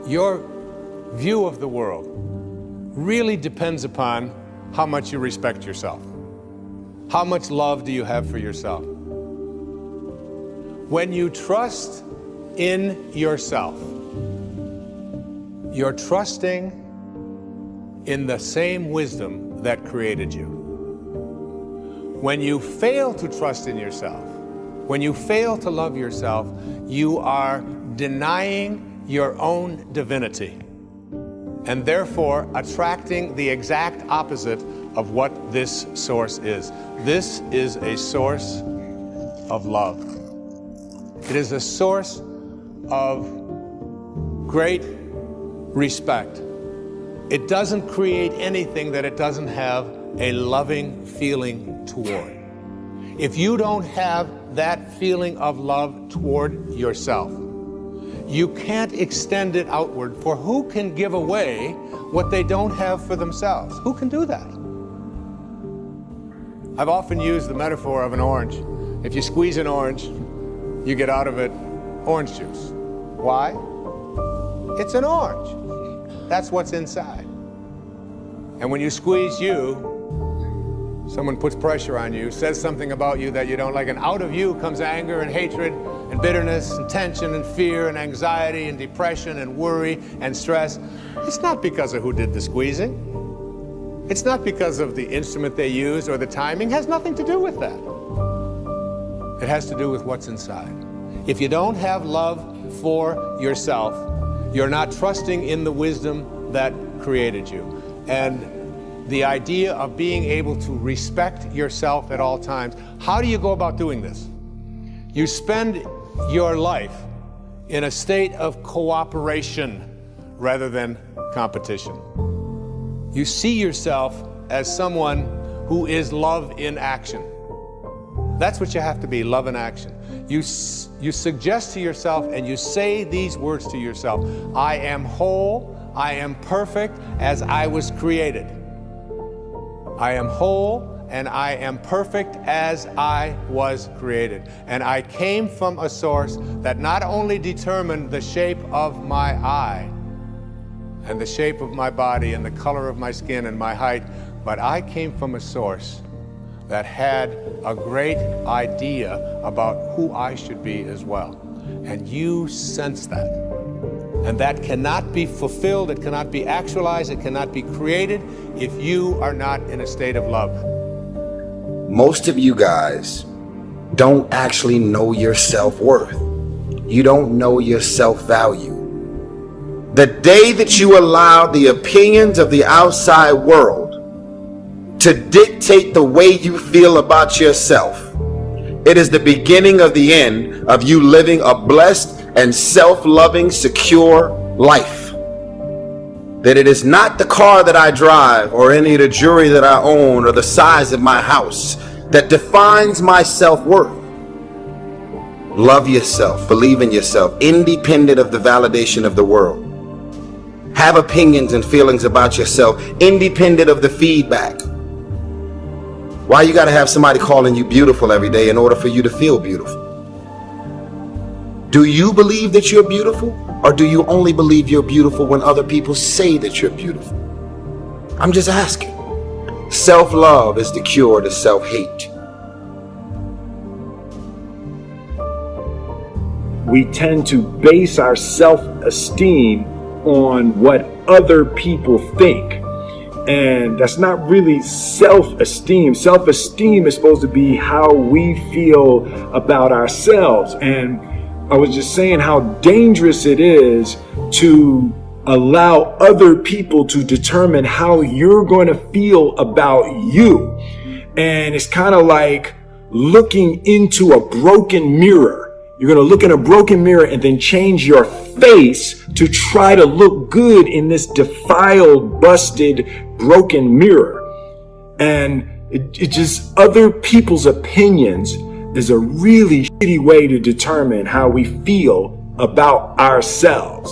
Your view of the world really depends upon how much you respect yourself. How much love do you have for yourself? When you trust in yourself, you're trusting in the same wisdom that created you. When you fail to trust in yourself, when you fail to love yourself, you are denying your own divinity and therefore attracting the exact opposite of what this source is. This is a source of love. It is a source of great respect. It doesn't create anything that it doesn't have a loving feeling toward. If you don't have that feeling of love toward yourself, you can't extend it outward, for who can give away what they don't have for themselves? Who can do that? I've often used the metaphor of an orange. If you squeeze an orange, you get out of it orange juice. Why? It's an orange. That's what's inside. And when you squeeze you, someone puts pressure on you, says something about you that you don't like, and out of you comes anger and hatred and bitterness and tension and fear and anxiety and depression and worry and stress. It's not because of who did the squeezing. It's not because of the instrument they used or the timing. It has nothing to do with that. It has to do with what's inside. If you don't have love for yourself, you're not trusting in the wisdom that created you. And the idea of being able to respect yourself at all times, how do you go about doing this? You spend your life in a state of cooperation rather than competition. You see yourself as someone who is love in action. That's what you have to be, love in action. You suggest to yourself and you say these words to yourself: I am whole, I am perfect as I was created. I am whole and I am perfect as I was created. And I came from a source that not only determined the shape of my eye and the shape of my body and the color of my skin and my height, but I came from a source that had a great idea about who I should be as well. And you sense that. And that cannot be fulfilled, it cannot be actualized, it cannot be created if you are not in a state of love. Most of you guys don't actually know your self-worth. You don't know your self-value. The day that you allow the opinions of the outside world to dictate the way you feel about yourself, it is the beginning of the end of you living a blessed and self-loving, secure life. That it is not the car that I drive or any of the jewelry that I own or the size of my house that defines my self-worth. Love yourself, believe in yourself, independent of the validation of the world. Have opinions and feelings about yourself, independent of the feedback. Why you gotta have somebody calling you beautiful every day in order for you to feel beautiful? Do you believe that you're beautiful, or do you only believe you're beautiful when other people say that you're beautiful? I'm just asking. Self-love is the cure to self-hate. We tend to base our self-esteem on what other people think. And that's not really self-esteem. Self-esteem is supposed to be how we feel about ourselves. And I was just saying how dangerous it is to allow other people to determine how you're going to feel about you. And it's kind of like looking into a broken mirror. You're going to look in a broken mirror and then change your face to try to look good in this defiled, busted, broken mirror. And it just, other people's opinions is a really shitty way to determine how we feel about ourselves.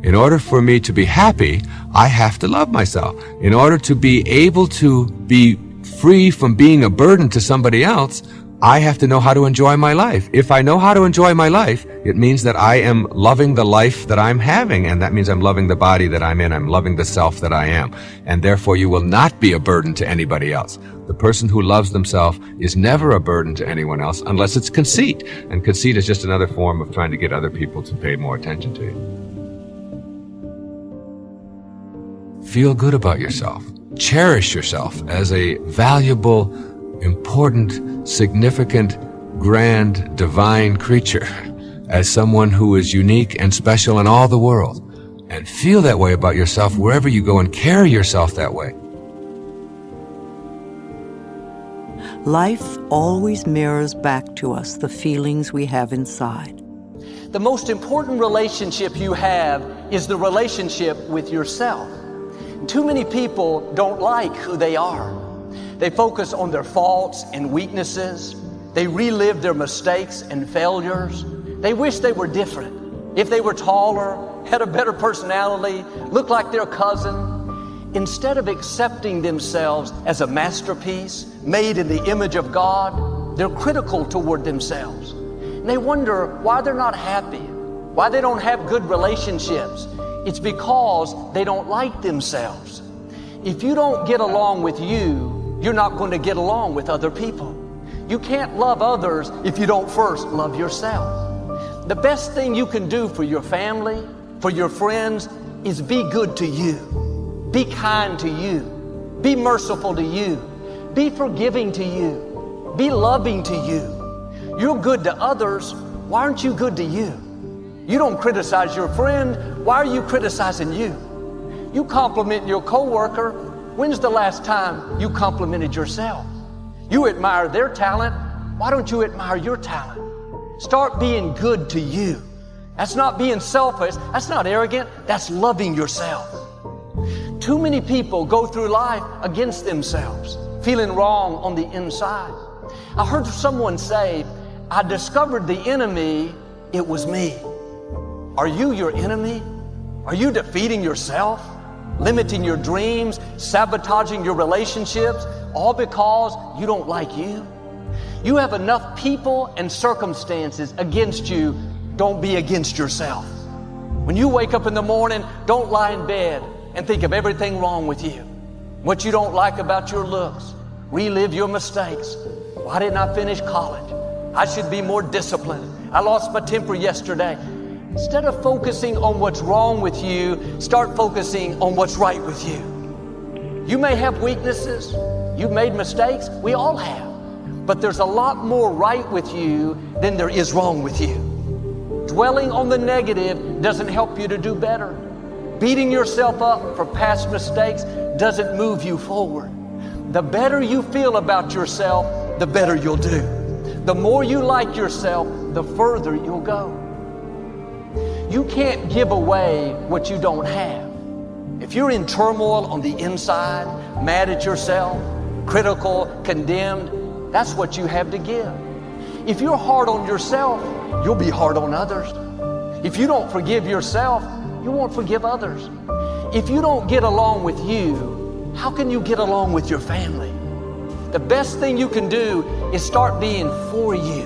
In order for me to be happy, I have to love myself. In order to be able to be free from being a burden to somebody else, I have to know how to enjoy my life. If I know how to enjoy my life, it means that I am loving the life that I'm having, and that means I'm loving the body that I'm in. I'm loving the self that I am. And therefore, you will not be a burden to anybody else. The person who loves themselves is never a burden to anyone else unless it's conceit. And conceit is just another form of trying to get other people to pay more attention to you. Feel good about yourself. Cherish yourself as a valuable, important, significant, grand, divine creature, as someone who is unique and special in all the world. And feel that way about yourself wherever you go, and carry yourself that way. Life always mirrors back to us the feelings we have inside. The most important relationship you have is the relationship with yourself. Too many people don't like who they are. They focus on their faults and weaknesses. They relive their mistakes and failures. They wish they were different. If they were taller, had a better personality, looked like their cousin. Instead of accepting themselves as a masterpiece made in the image of God, they're critical toward themselves. And they wonder why they're not happy, why they don't have good relationships. It's because they don't like themselves. If you don't get along with you, you're not going to get along with other people. You can't love others if you don't first love yourself. The best thing you can do for your family, for your friends, is be good to you. Be kind to you. Be merciful to you. Be forgiving to you. Be loving to you. You're good to others. Why aren't you good to you? You don't criticize your friend. Why are you criticizing you? You compliment your coworker. When's the last time you complimented yourself? You admire their talent. Why don't you admire your talent? Start being good to you. That's not being selfish. That's not arrogant. That's loving yourself. Too many people go through life against themselves, feeling wrong on the inside. I heard someone say, I discovered the enemy, it was me. Are you your enemy? Are you defeating yourself, limiting your dreams, sabotaging your relationships, all because you don't like you? You have enough people and circumstances against you. Don't be against yourself. When you wake up in the morning, don't lie in bed and think of everything wrong with you, what you don't like about your looks. Relive your mistakes. Why didn't I finish college? I should be more disciplined. I lost my temper yesterday. Instead of focusing on what's wrong with you, start focusing on what's right with you. You may have weaknesses. You've made mistakes. We all have. But there's a lot more right with you than there is wrong with you. Dwelling on the negative doesn't help you to do better. Beating yourself up for past mistakes doesn't move you forward. The better you feel about yourself, the better you'll do. The more you like yourself, the further you'll go. You can't give away what you don't have. If you're in turmoil on the inside, mad at yourself, critical, condemned, that's what you have to give. If you're hard on yourself, you'll be hard on others. If you don't forgive yourself, you won't forgive others. If you don't get along with you, how can you get along with your family? The best thing you can do is start being for you.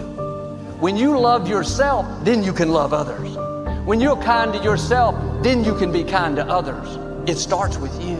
When you love yourself, then you can love others. When you're kind to yourself, then you can be kind to others. It starts with you.